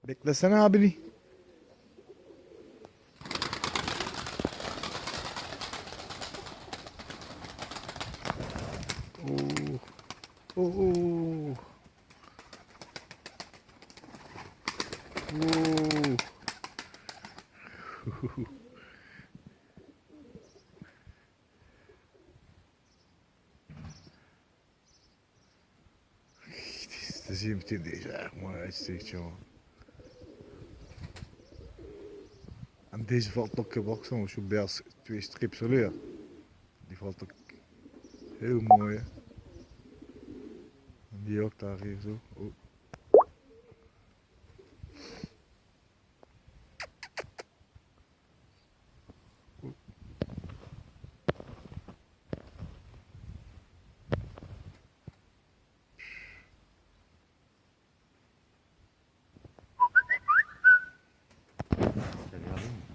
Beklesene abini. Oo. Oo. Oo. Estasiye bitirdi ya. Maar steekt zo. En deze valt ook baksana şu beyaz twee strips oluyor. Die valt ook heel mooi. Hè? En die ook daar hier zo. Oh. Seni alayım mı?